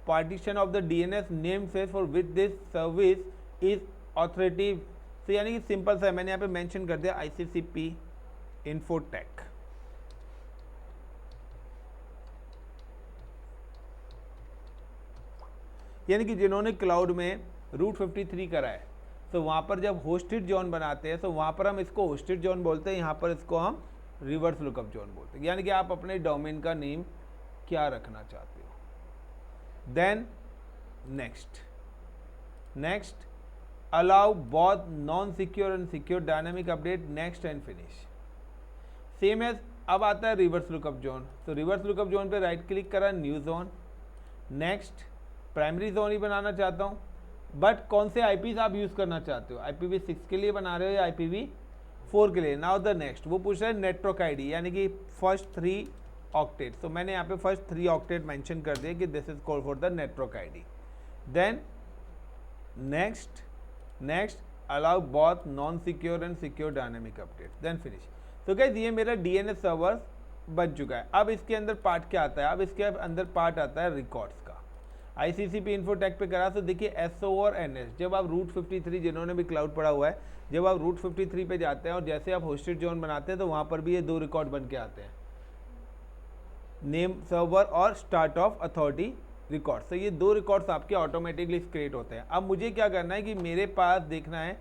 partition of the DNS name face for which this service is authoritative. तो यानी कि simple सा है, मैंने यहाँ पे मेंशन कर दिया ICCP इन्फोटेक। यानी कि जिन्होंने क्लाउड में रूट 53 करा है, तो वहाँ पर जब होस्टेड जोन बनाते हैं तो वहाँ पर हम इसको होस्टेड जोन बोलते हैं, यहाँ पर इसको हम रिवर्स लुकअप जोन बोलते हैं। यानी कि आप अपने डोमेन का नेम क्या रखना चाहते हो। Then next allow both non secure and secure dynamic update, next and finish. Same as अब आता है रिवर्स लुकअप जोन, तो रिवर्स लुकअप जोन पे राइट क्लिक करा, new zone. Next primary zone ही बनाना चाहता हूँ, बट कौन से IPs आप यूज़ करना चाहते हो, IPv6 के लिए बना रहे हो या IPv4 के लिए। नाउ द नेक्स्ट वो पूछ रहा है नेटवर्क ID, यानी कि फर्स्ट 3 ऑक्टेट। तो मैंने यहाँ पे फर्स्ट 3 ऑक्टेट मेंशन कर दिया कि this is called for the network ID। Then next allow both non secure and secure dynamic update, then finish. तो गाइस ये मेरा DNS सर्वर बन चुका है। अब इसके अंदर पार्ट क्या आता है, अब इसके अंदर पार्ट आता है रिकॉर्ड्स का। ICCP इन्फोटेक पे करा, तो देखिए SO और NS, जब आप रूट 53, जिन्होंने भी क्लाउड पड़ा हुआ है, जब आप रूट 53 पे जाते हैं और जैसे आप होस्टेड जोन बनाते हैं तो वहाँ पर भी ये 2 रिकॉर्ड बन के आते हैं, नेम सर्वर और स्टार्ट ऑफ अथॉरिटी रिकॉर्ड्स। तो ये 2 रिकॉर्ड्स आपके ऑटोमेटिकली क्रिएट होते हैं। अब मुझे क्या करना है कि मेरे पास देखना है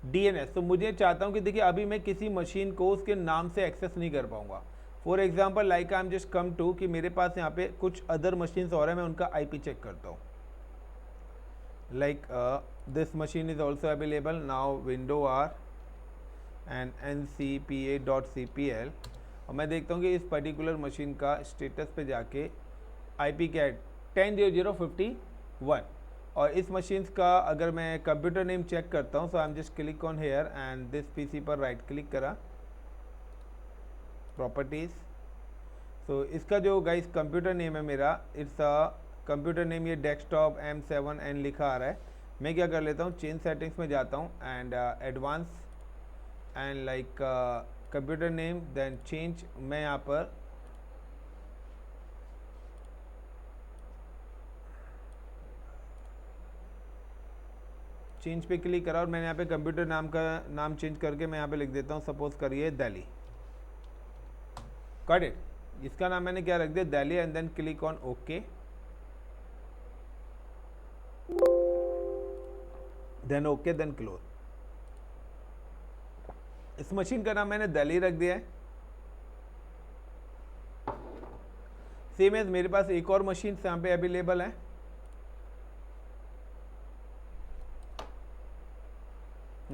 DNS, तो मुझे चाहता हूँ कि देखिए अभी मैं किसी मशीन को उसके नाम से एक्सेस नहीं कर पाऊँगा। For example like I am just come to कि मेरे पास यहाँ पे कुछ अदर मशीन्स और है, मैं उनका IP चेक करता हूँ। Like this machine is also available now window R and ncpa.cpl, और मैं देखता हूँ कि इस पर्टिकुलर मशीन का स्टेटस पे जाके IP क्या है 10.0.50.1, और इस मशीन्स का अगर मैं कंप्यूटर नेम चेक करता हूँ, so I am just click on here and this PC पर राइट क्लिक करा, प्रॉपर्टीज़। सो इसका जो गाइस कंप्यूटर नेम है मेरा, इट्स अ कंप्यूटर नेम, ये डेस्कटॉप M7N लिखा आ रहा है। मैं क्या कर लेता हूँ, चेंज सेटिंग्स में जाता हूँ and advance and like computer name, then change. मैं यहाँ पर चेंज पे क्लिक करा और मैंने यहाँ पे कंप्यूटर नाम का नाम चेंज करके मैं यहाँ पे लिख देता हूँ, सपोज करिए दिल्ली। गॉट इट, इसका नाम मैंने क्या रख दिया, Delhi, and then click on okay, then okay, then close. इस मशीन का नाम मैंने दिल्ली रख दिया है। सेम एज मेरे पास एक और मशीन यहाँ पे अवेलेबल है,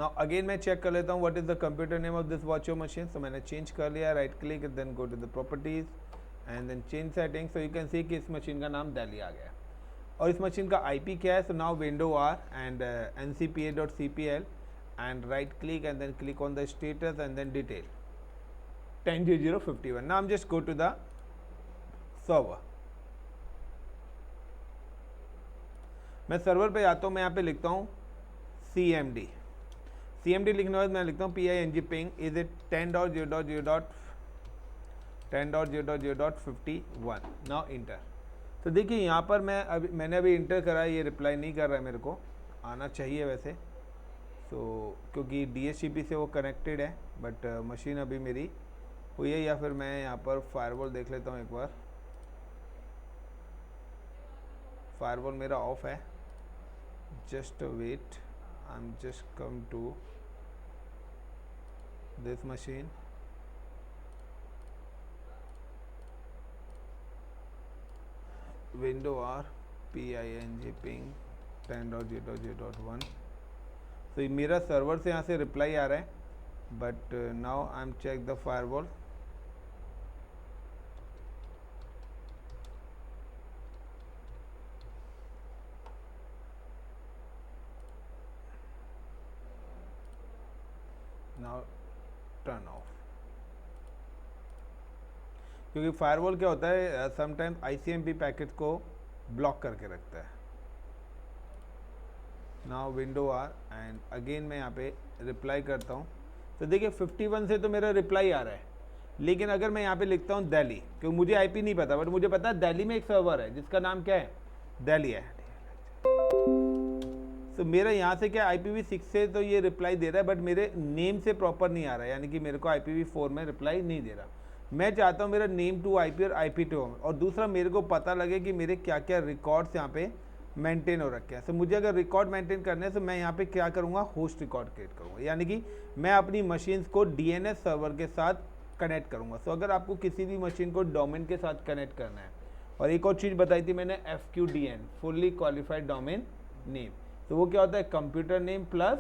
नाउ अगेन मैं चेक कर लेता हूँ what is the computer name of this watch machine. तो मैंने चेंज कर लिया, right click then go to the properties and then change setting. So you can see कि इस मशीन का नाम दिल्ली आ गया और इस मशीन का आईपी क्या है। So now window R and ncpa.cpl and right click and then click on the status and then detail 10.0.51. now I'm just go to the server। मैं सर्वर पे जाता हूँ, मैं यहाँ पे लिखता हूँ cmd लिखने के बाद मैं लिखता हूँ ping ping is it 10.0.0.10.0.0.51 now enter। तो देखिए यहाँ पर मैंने अभी इंटर करा, ये रिप्लाई नहीं कर रहा है, मेरे को आना चाहिए वैसे। तो क्योंकि DHCP से वो कनेक्टेड है, बट मशीन अभी मेरी हुई है। या फिर मैं यहाँ पर फायरवॉल देख लेता हूँ एक बार। फायरवॉल मेरा ऑफ है, just wait, I am just come to this machine. Window R ping 10.0.0.1। तो मेरा सर्वर से यहाँ से रिप्लाई आ रहा है, but now I am check the firewall. Now turn off. क्योंकि फायरवॉल क्या होता है, समटाइम्स ICMP पैकेट को ब्लॉक करके रखता है। Now window R and again मैं यहाँ पे रिप्लाई करता हूँ। तो देखिए 51 से तो मेरा रिप्लाई आ रहा है, लेकिन अगर मैं यहाँ पे लिखता हूँ दिल्ली, क्योंकि मुझे IP नहीं पता, बट मुझे पता है दिल्ली में एक सर्वर है जिसका नाम क्या है, दिल्ली है। तो मेरा यहाँ से क्या IPv6 से तो ये रिप्लाई दे रहा है, बट मेरे नेम से प्रॉपर नहीं आ रहा है, यानी कि मेरे को IPv4 में रिप्लाई नहीं दे रहा। मैं चाहता हूँ मेरा नेम टू IP और IP टू होम, और दूसरा मेरे को पता लगे कि मेरे क्या क्या रिकॉर्ड्स यहाँ पे मेंटेन हो रखे हैं। तो मुझे अगर रिकॉर्ड मेंटेन करने है तो मैं यहाँ पे क्या करूँगा, होस्ट रिकॉर्ड क्रिएट करूँगा, यानी कि मैं अपनी मशीन्स को DNS सर्वर के साथ कनेक्ट करूँगा। तो अगर आपको किसी भी मशीन को डोमेन के साथ कनेक्ट करना है, और एक और चीज़ बताई थी मैंने, FQDN fully qualified domain name, तो वो क्या होता है, computer name plus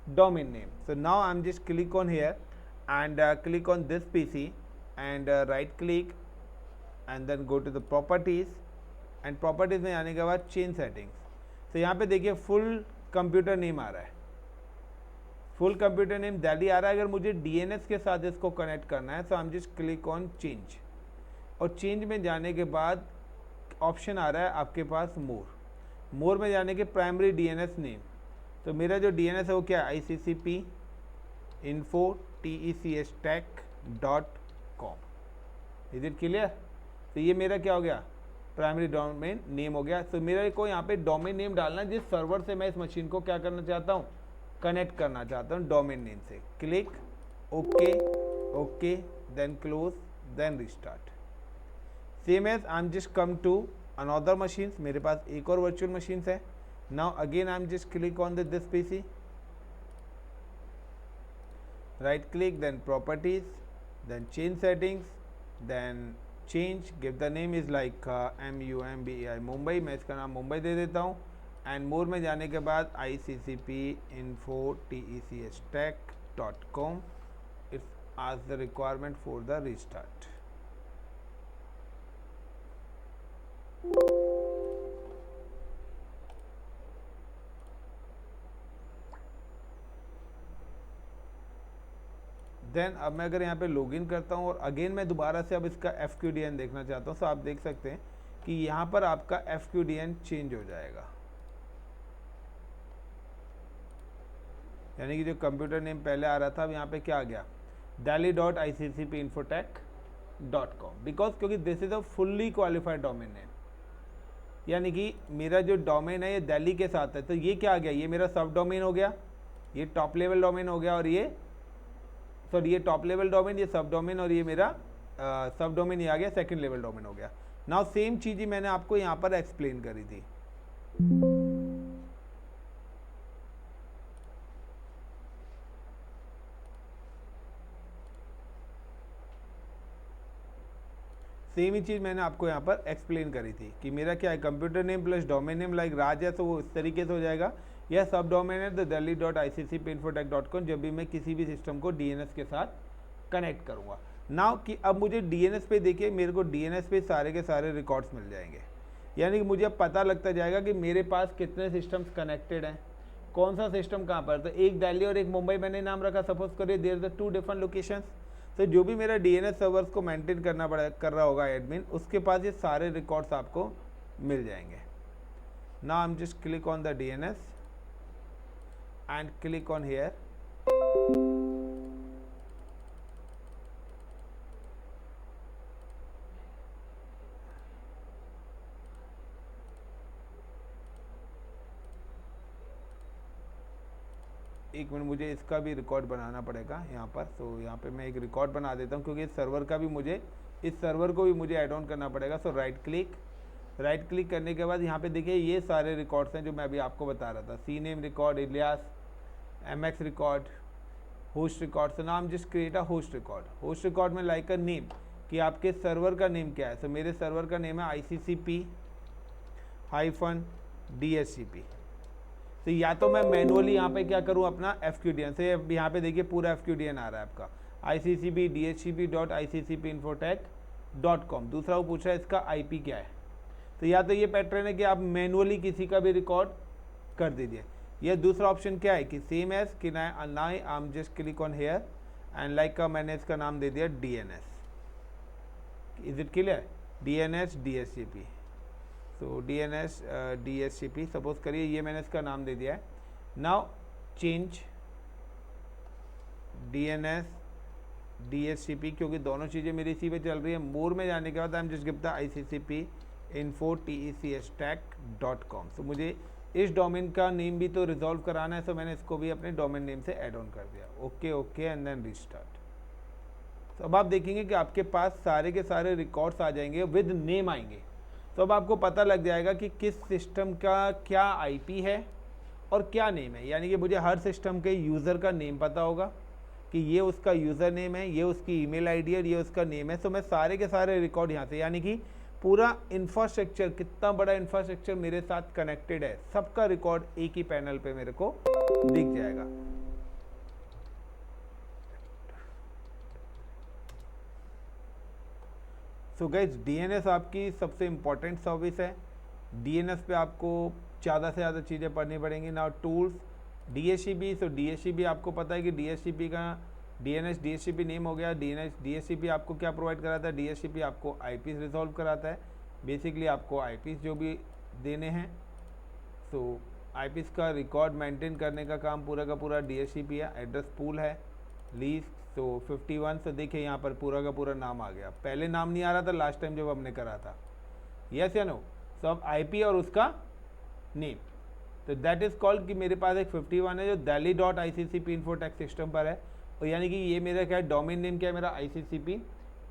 domain name. So now I am just click on here and click on this PC and right click and then go to the properties and properties में आने के बाद change settings। तो यहाँ पे देखिए full computer name आ रहा है, फुल कंप्यूटर नेम दिल्ली आ रहा है। अगर मुझे DNS के साथ इसको कनेक्ट करना है तो आई am just click on change, और चेंज में जाने के बाद ऑप्शन आ रहा है आपके पास मोर में जाने के प्राइमरी DNS नेम। तो मेरा जो DNS है वो क्या है, ICCP info tech.com। Is it clear. तो ये मेरा क्या हो गया, प्राइमरी डोमेन नेम हो गया। तो मेरे को यहाँ पे डोमेन नेम डालना है जिस सर्वर से मैं इस मशीन को क्या करना चाहता हूँ, कनेक्ट करना चाहता हूँ, डोमेन नेम से। Click okay then close then restart. Same as I am just come to another machine, मेरे पास एक और वर्चुअल मशीन है। Now again I am just click on this PC, right click then properties then change settings, then change, give the name is like MUMBAI Mumbai, मैं इसका नाम मुंबई दे देता हूँ। एंड मोर में जाने के बाद ICCP info tech.com, it's ask the requirement for the restart। Then अब मैं अगर यहाँ पे लॉगिन करता हूँ और अगेन मैं दोबारा से अब इसका FQDN देखना चाहता हूँ, तो आप देख सकते हैं कि यहाँ पर आपका FQDN चेंज हो जाएगा, यानी कि जो कंप्यूटर नेम पहले आ रहा था अब यहाँ पे क्या आ गया, delhi.iccpinfotech.com, बिकॉज क्योंकि this is a fully qualified domain name, यानी कि मेरा जो डोमेन है ये दिल्ली के साथ है। तो ये क्या आ गया, ये मेरा सब डोमेन हो गया, ये टॉप लेवल डोमेन हो गया, और ये सॉरी ये टॉप लेवल डोमेन, ये सब डोमेन, और ये मेरा सब डोमेन ये आ गया, सेकंड लेवल डोमेन हो गया। नाउ सेम चीज़ ही मैंने आपको यहाँ पर एक्सप्लेन करी थी। सेम ही चीज़ मैंने आपको यहाँ पर एक्सप्लेन करी थी कि मेरा क्या है, computer name plus domain name, like Raj है तो वो इस तरीके से हो जाएगा यह सब डोमेन है द delhi.iccpinfotech.com जब भी मैं किसी भी सिस्टम को DNS के साथ कनेक्ट करूँगा। नाउ कि अब मुझे DNS पे देखिए, मेरे को DNS पे सारे के सारे रिकॉर्ड्स मिल जाएंगे, यानी कि मुझे अब पता लगता जाएगा कि मेरे पास कितने सिस्टम्स कनेक्टेड हैं, कौन सा सिस्टम कहाँ पर। तो एक दिल्ली और एक मुंबई मैंने नाम रखा, सपोज करिए देयर द 2 डिफरेंट लोकेशंस। तो जो भी मेरा DNS सर्वर्स को मेंटेन कर रहा होगा एडमिन, उसके पास ये सारे रिकॉर्ड्स आपको मिल जाएंगे। Now I am just click on the DNS and click on here। एक मिनट, मुझे इसका भी रिकॉर्ड बनाना पड़ेगा यहाँ पर। तो यहाँ पे मैं एक रिकॉर्ड बना देता हूँ, क्योंकि इस सर्वर का भी मुझे, इस सर्वर को भी मुझे ऐड ऑन करना पड़ेगा। सो राइट क्लिक करने के बाद यहाँ पे देखिए ये सारे रिकॉर्ड्स हैं जो मैं अभी आपको बता रहा था। C name record, alias, MX record, host record. So नाम just create a host record. Host record में लाइक अ नेम, कि आपके सर्वर का नेम क्या है। सो मेरे सर्वर का नेम है ICCP-DHCP। तो या तो मैं मैनुअली यहाँ पे क्या करूँ, अपना FQDN से, यहाँ पे देखिए पूरा FQDN आ रहा है आपका ICCP-DHCP.ICCPinfotech.com। दूसरा वो पूछ रहा है इसका IP क्या है। तो या तो ये पैटर्न है कि आप मैनुअली किसी का भी रिकॉर्ड कर दीजिए, या दूसरा ऑप्शन क्या है कि सेम एज कि ना I am just click on here and like का मैंने इसका नाम दे दिया DNS। Is it clear? DNS DHCP। So DNS DHCP suppose करिए ये मैंने इसका नाम दे दिया है। नाउ चेंज DNS DHCP, क्योंकि दोनों चीज़ें मेरी इसी पे चल रही है। मोर में जाने के बाद आई am just give the ICCPinfotech.com। तो मुझे इस डोमेन का नेम भी तो रिजॉल्व कराना है, तो मैंने इसको भी अपने डोमेन नेम से ऐड ऑन कर दिया। Okay and then restart. तो अब आप देखेंगे कि आपके पास सारे के सारे रिकॉर्ड्स आ जाएंगे, विद नेम आएंगे। तो अब आपको पता लग जाएगा कि किस सिस्टम का क्या IP है और क्या नेम है। यानी कि मुझे हर सिस्टम के यूज़र का नेम पता होगा कि ये उसका यूज़र नेम है, ये उसकी ईमेल ID और ये उसका नेम है। तो मैं सारे के सारे रिकॉर्ड यहाँ से, यानी कि पूरा इंफ्रास्ट्रक्चर, कितना बड़ा इंफ्रास्ट्रक्चर मेरे साथ कनेक्टेड है, सबका रिकॉर्ड एक ही पैनल पे मेरे को दिख जाएगा। सो गाइज DNS आपकी सबसे इम्पोर्टेंट सर्विस है। DNS पे आपको ज़्यादा से ज़्यादा चीज़ें पढ़नी पड़ेंगी। Now tools DHCP। सो DHCP आपको पता है कि DHCP का DNS DHCP नेम हो गया। DHCP आपको क्या प्रोवाइड कराता है? DHCP आपको IPs रिजॉल्व कराता है। बेसिकली आपको IPs जो भी देने हैं, सो IPs का रिकॉर्ड मेंटेन करने का काम पूरा का पूरा DHCP है। एड्रेस पूल है, लीस्ट। तो 51 से देखिए यहाँ पर पूरा का पूरा नाम आ गया। पहले नाम नहीं आ रहा था लास्ट टाइम जब हमने करा था, यस या नो? सो अब IP और उसका नेम, तो दैट इज़ कॉल्ड कि मेरे पास एक 51 है जो delhi.iccpinfotech सिस्टम पर है। और यानी कि ये मेरा क्या है, डोमेन नेम क्या है मेरा ICCP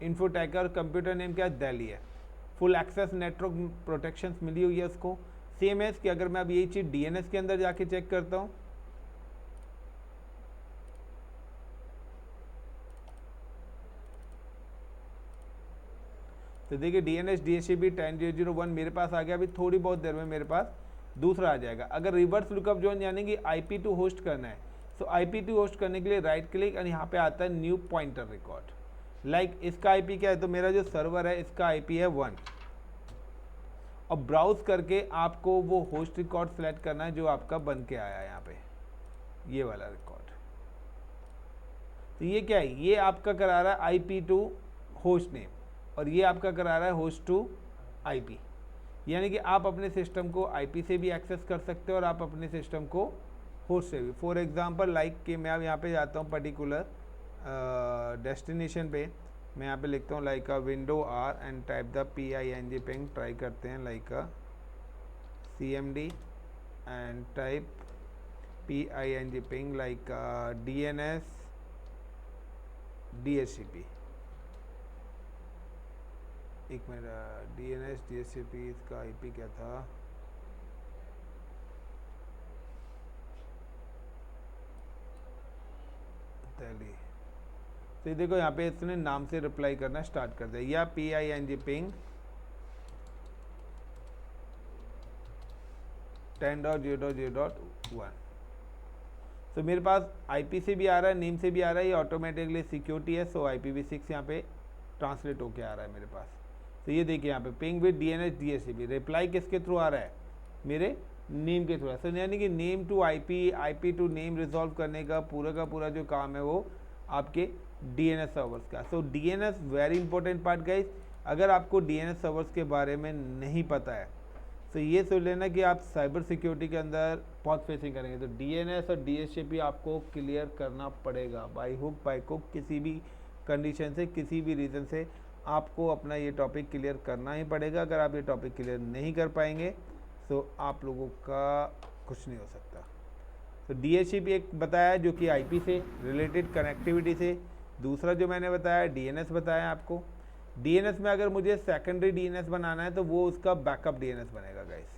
Infotech, और कंप्यूटर नेम क्या है, दिल्ली है। फुल एक्सेस नेटवर्क प्रोटेक्शंस मिली हुई है उसको। सेम है कि अगर मैं अब यही चीज़ DNS के अंदर जाके चेक करता हूँ, तो देखिए DNS DHCP 10.0.0.1 मेरे पास आ गया। अभी थोड़ी बहुत देर में मेरे पास दूसरा आ जाएगा। अगर रिवर्स लुकअप जोन यानी कि IP2 होस्ट करना है, तो IP2 होस्ट करने के लिए राइट क्लिक और यहाँ पे आता है न्यू पॉइंटर रिकॉर्ड। लाइक इसका IP क्या है, तो मेरा जो सर्वर है इसका IP है 1। और ब्राउज करके आपको वो होस्ट रिकॉर्ड सेलेक्ट करना है जो आपका बन के आया है यहाँ पे, ये वाला रिकॉर्ड। तो ये क्या है, ये आपका करा रहा है IP2 होस्ट नेम, और ये आपका करा रहा है होस्ट टू IP। यानी कि आप अपने सिस्टम को IP से भी एक्सेस कर सकते हो और आप अपने सिस्टम को होस्ट से भी। फॉर एग्जांपल लाइक कि मैं अब यहाँ पे जाता हूँ पर्टिकुलर डेस्टिनेशन पे, मैं यहाँ पे लिखता हूँ like window R and type the PING ping. Try करते हैं like CMD and type PING ping like DNS DHCP। एक मेरा DNS DHCP इसका IP क्या था, दिल्ली। तो ये देखो यहाँ पे इसने नाम से रिप्लाई करना स्टार्ट कर दिया, या PING पिंग 10.0.0.1। तो मेरे पास IP से भी आ रहा है, नेम से भी आ रहा है, ये ऑटोमेटिकली सिक्योरिटी है, सो IPv6 यहाँ पे ट्रांसलेट होके आ रहा है मेरे पास। तो ये देखिए यहाँ पे ping with DNS DHCP, reply किसके थ्रू आ रहा है, मेरे नेम के थ्रू है। सो यानी कि name to IP to name resolve करने का पूरा जो काम है वो आपके DNS सर्वर्स का। सो DNS very important part guys. अगर आपको DNS सर्वर्स के बारे में नहीं पता है तो ये सोच लेना कि आप साइबर सिक्योरिटी के अंदर बहुत फेसिंग करेंगे। तो DNS और DHCP आपको क्लियर करना पड़ेगा बाई हुक बाई कुक, किसी भी कंडीशन से, किसी भी रीज़न से आपको अपना ये टॉपिक क्लियर करना ही पड़ेगा। अगर आप ये टॉपिक क्लियर नहीं कर पाएंगे तो आप लोगों का कुछ नहीं हो सकता। तो DHCP एक बताया जो कि IP से रिलेटेड कनेक्टिविटी से, दूसरा जो मैंने बताया DNS बताया आपको। DNS में अगर मुझे सेकेंडरी DNS बनाना है तो वो उसका बैकअप DNS बनेगा गाइस।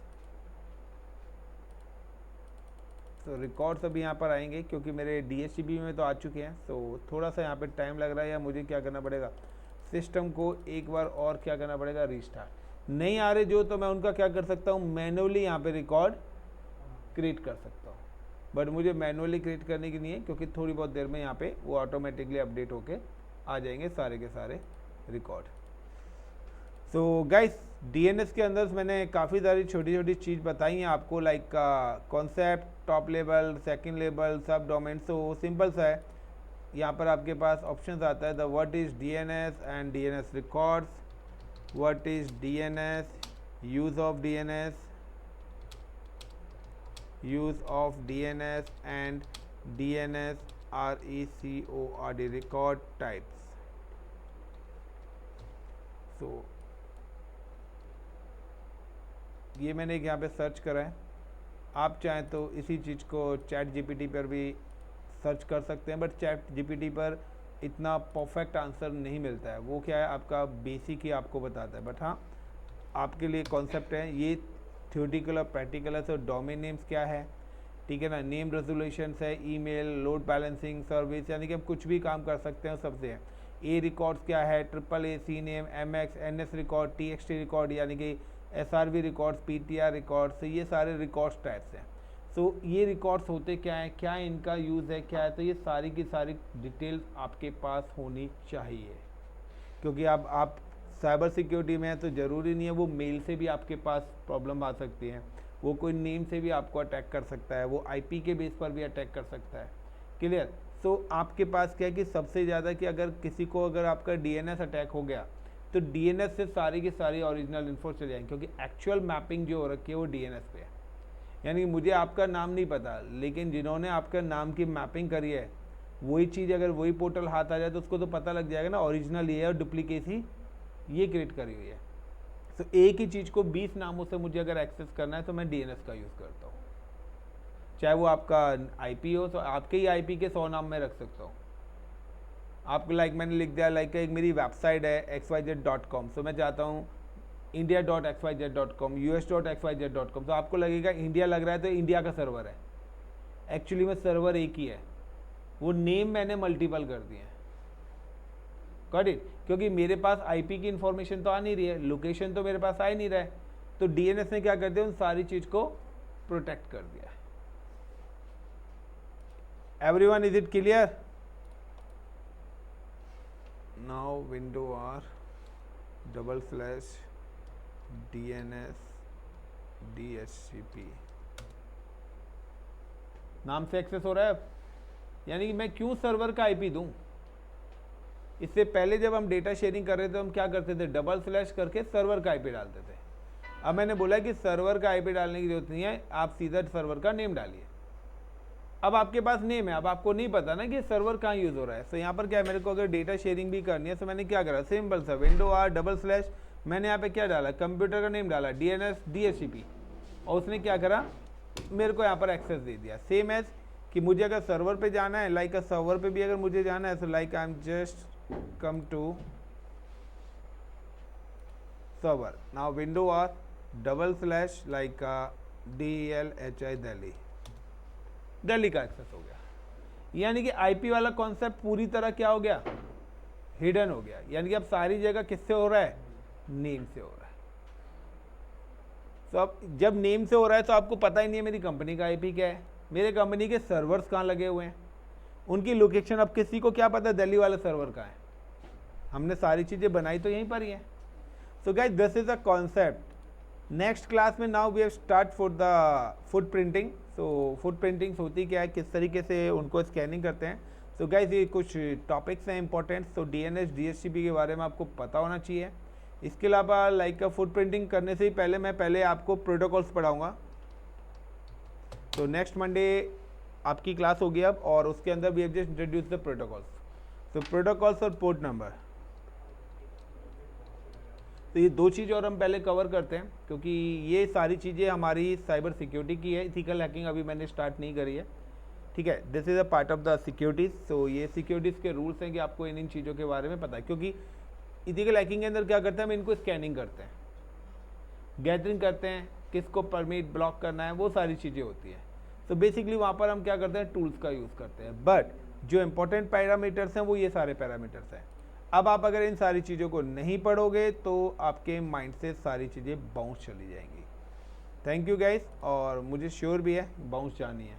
तो रिकॉर्ड्स अभी यहाँ पर आएंगे क्योंकि मेरे DHCP में तो आ चुके हैं, तो थोड़ा सा यहाँ पे टाइम लग रहा है, या मुझे क्या करना पड़ेगा, सिस्टम को एक बार और क्या करना पड़ेगा, रीस्टार्ट। नहीं आ रहे जो, तो मैं उनका क्या कर सकता हूँ, मैनुअली यहाँ पे रिकॉर्ड क्रिएट कर सकता हूँ। बट मुझे मैनुअली क्रिएट करने की नहीं है क्योंकि थोड़ी बहुत देर में यहाँ पे वो ऑटोमेटिकली अपडेट होके आ जाएंगे सारे के सारे रिकॉर्ड। सो गाइस DNS के अंदर मैंने काफ़ी सारी छोटी छोटी चीज़ बताई हैं आपको, like concept, top level, second level, सब डोमेन। तो सिंपल सा है, यहाँ पर आपके पास ऑप्शंस आता है the what is DNS and DNS records, what is DNS, use of DNS, use of DNS and DNS RECORD record types। so ये मैंने यहाँ पे सर्च करा है, आप चाहें तो इसी चीज़ को ChatGPT पर भी सर्च कर सकते हैं, बट ChatGPT पर इतना परफेक्ट आंसर नहीं मिलता है। वो क्या है, आपका बेसिक ही आपको बताता है। बट हाँ, आपके लिए कॉन्सेप्ट है ये थ्योरेटिकल और प्रैक्टिकल है। तो डोमेन नेम्स क्या है, ठीक है ना, नेम रेजोल्यूशंस है, ईमेल, लोड बैलेंसिंग सर्विस, यानी कि हम कुछ भी काम कर सकते हैं सबसे है। ए रिकॉर्ड्स क्या है, AAA, CNAME, MX, NS record, TXT record, यानी कि SRV रिकॉर्ड्स, PTR रिकॉर्ड्स, तो ये सारे रिकॉर्ड्स टाइप्स हैं। तो ये रिकॉर्ड्स होते क्या हैं, क्या इनका यूज़ है, क्या है, तो ये सारी की सारी डिटेल्स आपके पास होनी चाहिए। क्योंकि अब आप साइबर सिक्योरिटी में है तो ज़रूरी नहीं है वो मेल से भी आपके पास प्रॉब्लम आ सकती है, वो कोई नेम से भी आपको अटैक कर सकता है, वो IP के बेस पर भी अटैक कर सकता है। क्लियर। तो आपके पास क्या है कि सबसे ज़्यादा कि अगर किसी को अगर आपका DNS अटैक हो गया तो DNS से सारी की सारी ओरिजिनल इन्फो चले जाएंगे, क्योंकि एक्चुअल मैपिंग जो हो रखी है वो DNS पे है। यानी मुझे आपका नाम नहीं पता, लेकिन जिन्होंने आपका नाम की मैपिंग करी है वही चीज़ अगर वही पोर्टल हाथ आ जाए तो उसको तो पता लग जाएगा ना ओरिजिनल ये है और डुप्लीकेसी ये क्रिएट करी हुई है। तो एक ही चीज़ को 20 नामों से मुझे अगर एक्सेस करना है तो मैं DNS का यूज़ करता हूँ। चाहे वो आपका IP हो तो आपके ही IP के 100 नाम में रख सकता हूँ। आपको लाइक मैंने लिख दिया, लाइक एक मेरी वेबसाइट है xyz.com, तो मैं चाहता हूँ india.xyz.com, us.xyz.com, तो आपको लगेगा इंडिया लग रहा है तो इंडिया का सर्वर है। एक्चुअली में सर्वर एक ही है, वो नेम मैंने मल्टीपल कर दिए हैं। Got it. क्योंकि मेरे पास IP की इन्फॉर्मेशन तो आ नहीं रही है, लोकेशन तो मेरे पास आ ही नहीं रहा है, तो DNS ने क्या कर दिया, उन सारी चीज़ को प्रोटेक्ट कर दिया है। Everyone, is it clear? Now window R /DNS DHCP नाम से एक्सेस हो रहा है। यानी कि मैं क्यों सर्वर का IP दूं? इससे पहले जब हम डेटा शेयरिंग कर रहे थे हम क्या करते थे, / करके सर्वर का IP डालते थे। अब मैंने बोला कि सर्वर का IP डालने की जरूरत नहीं है, आप सीधा सर्वर का नेम डालिए। अब आपके पास नेम है, अब आपको नहीं पता ना कि सर्वर कहाँ यूज़ हो रहा है। तो यहाँ पर क्या है, मेरे को अगर डेटा शेयरिंग भी करनी है तो मैंने क्या करा, सिंपल सा विंडो R / मैंने यहाँ पे क्या डाला, कंप्यूटर का नेम डाला DNS DHCP, और उसने क्या करा, मेरे को यहाँ पर एक्सेस दे दिया। सेम एज कि मुझे अगर सर्वर पे जाना है, लाइक सर्वर पे भी अगर मुझे जाना है तो like I am just come to server, now window R / like DELHI Delhi का एक्सेस हो गया। यानी कि IP वाला कॉन्सेप्ट पूरी तरह क्या हो गया, हिडन हो गया। यानी कि अब सारी जगह किससे हो रहा है, नेम से हो रहा है। तो अब जब नेम से हो रहा है तो आपको पता ही नहीं है मेरी कंपनी का आईपी क्या है, मेरे कंपनी के सर्वर्स कहाँ लगे हुए हैं, उनकी लोकेशन। अब किसी को क्या पता दिल्ली वाला सर्वर कहाँ है, हमने सारी चीज़ें बनाई तो यहीं पर ही है। So guys this is a concept. Next class में now we have start for the footprinting. So footprinting होती क्या है, किस तरीके से उनको स्कैनिंग करते हैं। सो गाइस ये कुछ टॉपिक्स हैं इंपॉर्टेंट। तो डीएनएस डीएचसीपी के बारे में आपको पता होना चाहिए। इसके अलावा लाइक फुट प्रिंटिंग करने से ही पहले आपको प्रोटोकॉल्स पढ़ाऊँगा। तो नेक्स्ट मंडे आपकी क्लास होगी अब, और उसके अंदर we have just introduce the protocols. तो प्रोटोकॉल्स और पोर्ट नंबर, तो ये दो चीज़ और हम पहले कवर करते हैं, क्योंकि ये सारी चीज़ें हमारी साइबर सिक्योरिटी की है। इथिकल हैकिंग अभी मैंने स्टार्ट नहीं करी है, ठीक है। This is a part of the securities. तो ये सिक्योरिटीज़ के रूल्स हैं कि आपको इन चीज़ों के बारे में पता है, क्योंकि इथिकल हैकिंग के अंदर क्या करते हैं, हम इनको स्कैनिंग करते हैं, गैदरिंग करते हैं, किसको परमिट ब्लॉक करना है, वो सारी चीज़ें होती है। तो बेसिकली वहाँ पर हम क्या करते हैं, टूल्स का यूज़ करते हैं। बट जो इंपॉर्टेंट पैरामीटर्स हैं वो ये सारे पैरामीटर्स हैं। अब आप अगर इन सारी चीज़ों को नहीं पढ़ोगे तो आपके माइंड से सारी चीज़ें बाउंस चली जाएंगी। थैंक यू गाइस, और मुझे श्योर भी है बाउंस जानी है।